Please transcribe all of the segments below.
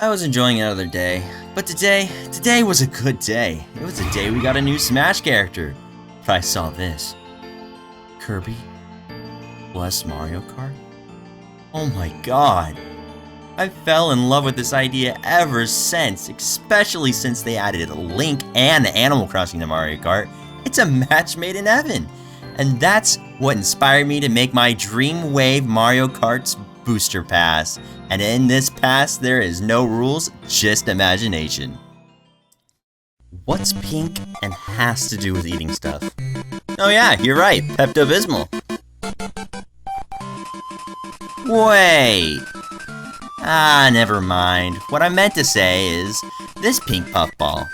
I was enjoying another day, but today was a good day. It was a day we got a new Smash character. But I saw this. Kirby plus Mario Kart? Oh my god. I fell in love with this idea ever since, especially since they added Link and Animal Crossing to Mario Kart. It's a match made in heaven. And that's what inspired me to make my Dreamwave Mario Kart's booster pass. And in this pass, there is no rules, just imagination. What's pink and has to do with eating stuff? Oh yeah, you're right, Pepto-Bismol. Wait. Never mind. What I meant to say is this pink Puffball.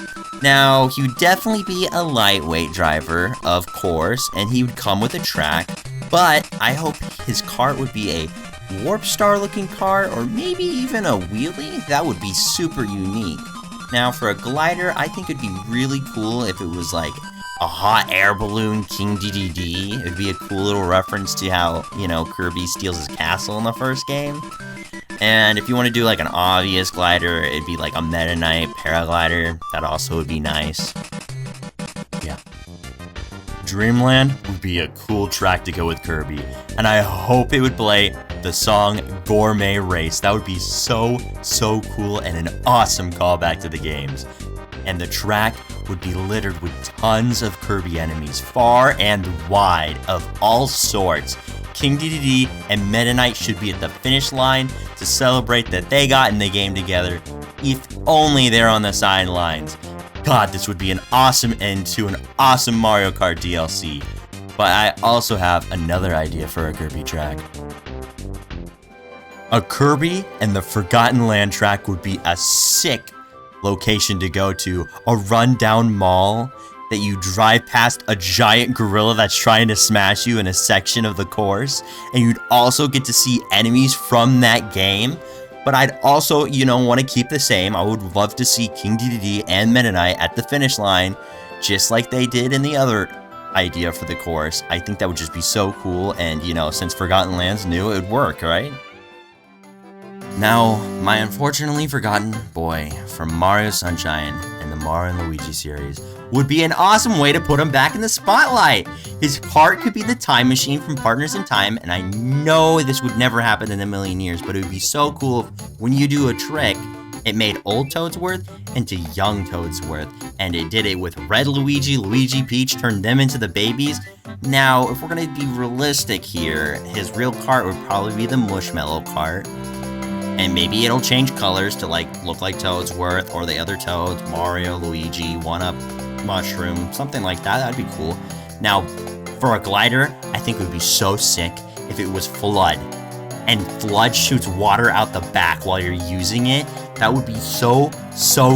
Now, he would definitely be a lightweight driver, of course, and he would come with a track, but I hope his cart would be a Warp Star looking cart, or maybe even a wheelie. That would be super unique. Now, for a glider, I think it'd be really cool if it was like a hot air balloon King DDD. It would be a cool little reference to how, Kirby steals his castle in the first game. And if you want to do like an obvious glider, it'd be like a Meta Knight paraglider. That also would be nice. Yeah. Dreamland would be a cool track to go with Kirby. And I hope it would play the song Gourmet Race. That would be so cool and an awesome callback to the games. And the track would be littered with tons of Kirby enemies, far and wide, of all sorts. King DDD and Meta Knight should be at the finish line to celebrate that they got in the game together, if only they're on the sidelines. God, this would be an awesome end to an awesome Mario Kart DLC. But I also have another idea for a Kirby track. A Kirby and the Forgotten Land track would be a sick location to go to. A rundown mall that you drive past a giant gorilla that's trying to smash you in a section of the course, and you'd also get to see enemies from that game. But I'd also, want to keep the same. I would love to see King DDD and Meta Knight at the finish line, just like they did in the other idea for the course. I think that would just be so cool, and since Forgotten Land's new, it would work, right? Now, my unfortunately forgotten boy from Mario Sunshine and the Mario and Luigi series would be an awesome way to put him back in the spotlight. His cart could be the time machine from Partners in Time, and I know this would never happen in a million years, but it would be so cool if when you do a trick, it made old Toadsworth into young Toadsworth, and it did it with Red Luigi, Luigi Peach, turned them into the babies. Now, if we're gonna be realistic here, his real cart would probably be the Mushmallow cart. And maybe it'll change colors to look like Toadsworth or the other Toads, Mario, Luigi, 1-Up, Mushroom, something like that. That'd be cool. Now, for a glider, I think it would be so sick if it was Flood. And Flood shoots water out the back while you're using it. That would be so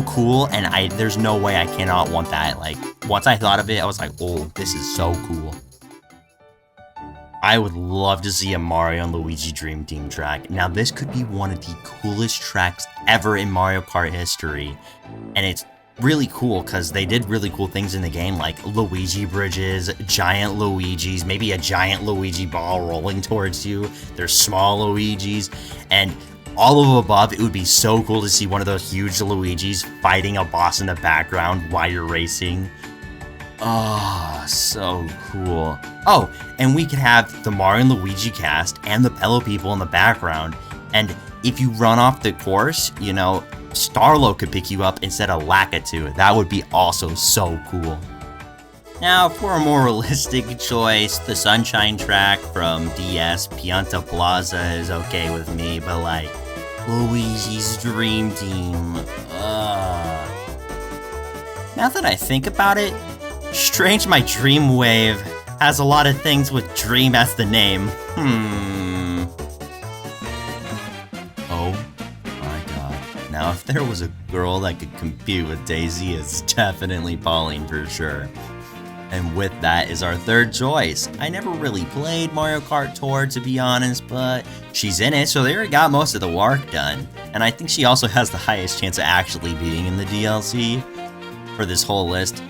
cool, and there's no way I cannot want that. Once I thought of it, I was like, oh, this is so cool. I would love to see a Mario and Luigi Dream Team track. Now, this could be one of the coolest tracks ever in Mario Kart history. And it's really cool because they did really cool things in the game, like Luigi bridges, giant Luigis, maybe a giant Luigi ball rolling towards you. There's small Luigis, and all of above. It would be so cool to see one of those huge Luigis fighting a boss in the background while you're racing. Oh, so cool. Oh, and we could have the Mario and Luigi cast and the Pello people in the background. And if you run off the course, Starlo could pick you up instead of Lakitu. That would be also so cool. Now, for a more realistic choice, the Sunshine track from DS, Pianta Plaza is okay with me, but Luigi's Dream Team. Now that I think about it, strange my Dreamwave has a lot of things with Dream as the name. Oh my god. Now if there was a girl that could compete with Daisy, it's definitely Pauline for sure. And with that is our third choice. I never really played Mario Kart Tour, to be honest, but she's in it, so they already got most of the work done. And I think she also has the highest chance of actually being in the DLC for this whole list.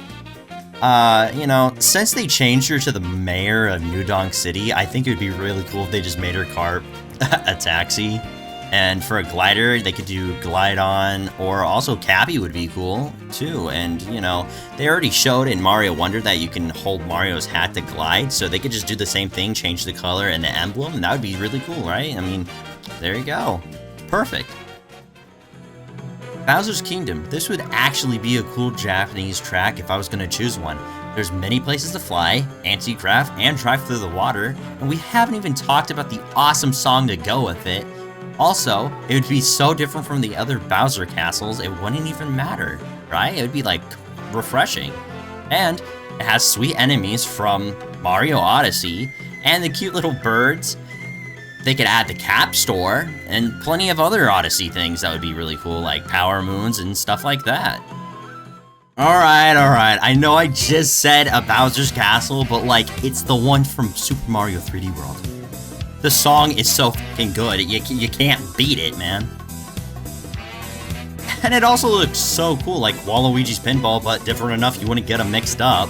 Since they changed her to the mayor of New Donk City, I think it would be really cool if they just made her car a taxi. And for a glider, they could do Glide On, or also Cappy would be cool, too. And, you know, they already showed in Mario Wonder that you can hold Mario's hat to glide, so they could just do the same thing, change the color and the emblem, and that would be really cool, right? I mean, there you go. Perfect. Bowser's Kingdom. This would actually be a cool Japanese track if I was going to choose one. There's many places to fly, anti-craft, and drive through the water, and we haven't even talked about the awesome song to go with it. Also, it would be so different from the other Bowser castles, it wouldn't even matter, right? It would be, like, refreshing. And it has sweet enemies from Mario Odyssey, and the cute little birds. They could add the Cap Store, and plenty of other Odyssey things that would be really cool, like Power Moons and stuff like that. Alright, I know I just said a Bowser's Castle, but, like, it's the one from Super Mario 3D World. The song is so fucking good, you can't beat it, man. And it also looks so cool, like Waluigi's Pinball, but different enough you wouldn't get them mixed up.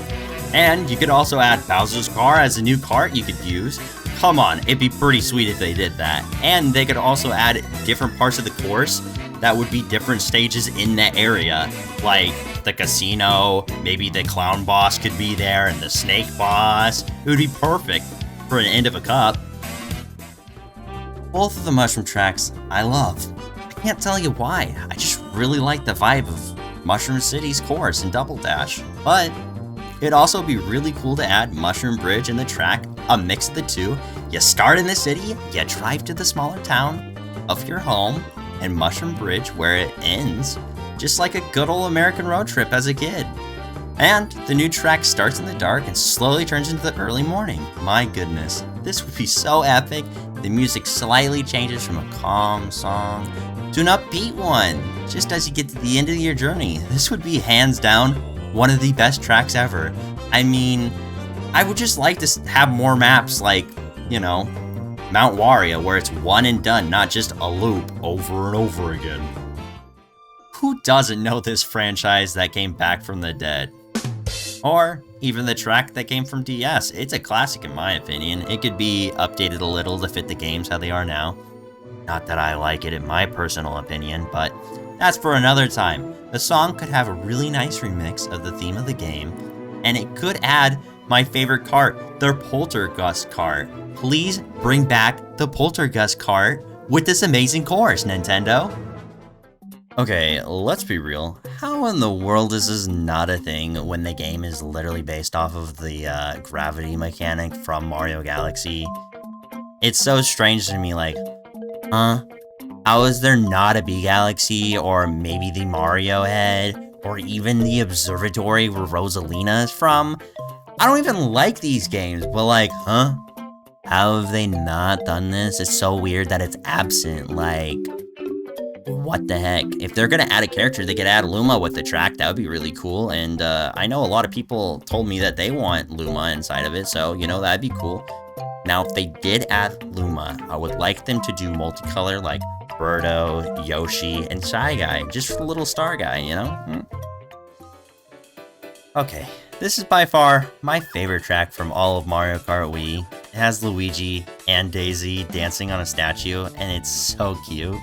And you could also add Bowser's Car as a new cart you could use. Come on, it'd be pretty sweet if they did that. And they could also add different parts of the course that would be different stages in that area. Like the casino, maybe the clown boss could be there, and the snake boss. It would be perfect for an end of a cup. Both of the mushroom tracks I love. I can't tell you why, I just really like the vibe of Mushroom City's course and Double Dash. But it'd also be really cool to add Mushroom Bridge in the track, a mix of the two. You start in the city, you drive to the smaller town of your home, and Mushroom Bridge where it ends, just like a good old American road trip as a kid. And the new track starts in the dark and slowly turns into the early morning. My goodness, this would be so epic. The music slightly changes from a calm song to an upbeat one, just as you get to the end of your journey. This would be hands down one of the best tracks ever. I mean, I would just like to have more maps like, you know, Mount Wario, where it's one and done, not just a loop over and over again. Who doesn't know this franchise that came back from the dead? Or even the track that came from DS. It's a classic in my opinion. It could be updated a little to fit the games how they are now. Not that I like it in my personal opinion, but that's for another time. The song could have a really nice remix of the theme of the game, and it could add my favorite cart, the Poltergust cart. Please bring back the Poltergust cart with this amazing course, Nintendo. Okay, let's be real. How in the world is this not a thing when the game is literally based off of the gravity mechanic from Mario Galaxy? It's so strange to me, like, how is there not a Bee Galaxy, or maybe the Mario Head, or even the observatory where Rosalina is from? I don't even like these games, but like, How have they not done this? It's so weird that it's absent, like, what the heck? If they're gonna add a character, they could add Luma with the track. That would be really cool. And I know a lot of people told me that they want Luma inside of it, so, you know, that'd be cool. Now, if they did add Luma, I would like them to do multicolor like Birdo, Yoshi, and Shy Guy. Just for the little star guy, you know? Okay, this is by far my favorite track from all of Mario Kart Wii. It has Luigi and Daisy dancing on a statue, and it's so cute.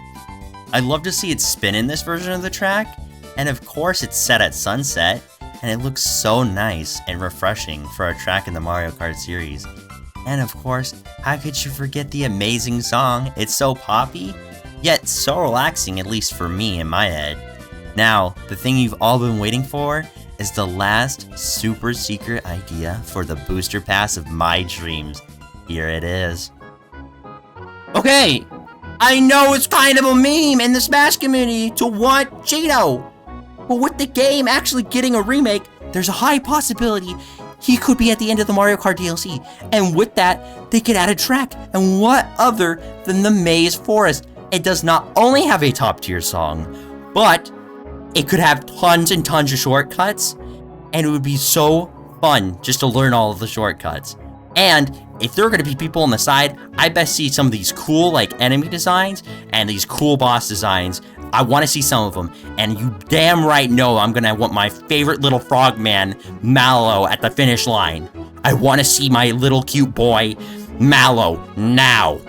I'd love to see it spin in this version of the track, and of course it's set at sunset, and it looks so nice and refreshing for a track in the Mario Kart series. And of course, how could you forget the amazing song? It's so poppy, yet so relaxing, at least for me in my head. Now, the thing you've all been waiting for is the last super secret idea for the booster pass of my dreams. Here it is. Okay, I know it's kind of a meme in the Smash community to want Cheeto, but with the game actually getting a remake, there's a high possibility he could be at the end of the Mario Kart DLC, and with that, they could add a track, and what other than the Maze Forest? It does not only have a top tier song, but it could have tons and tons of shortcuts, and it would be so fun just to learn all of the shortcuts. And if there are going to be people on the side, I best see some of these cool like enemy designs and these cool boss designs. I want to see some of them, and you damn right know I'm going to want my favorite little frogman, Mallow, at the finish line. I want to see my little cute boy, Mallow, now.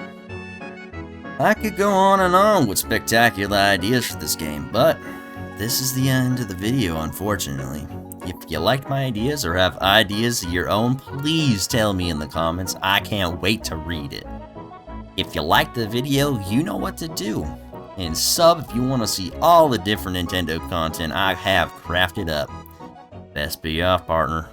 I could go on and on with spectacular ideas for this game, but this is the end of the video, unfortunately. If you liked my ideas or have ideas of your own, please tell me in the comments. I can't wait to read it. If you liked the video, you know what to do. And sub if you want to see all the different Nintendo content I have crafted up. Best be off, partner.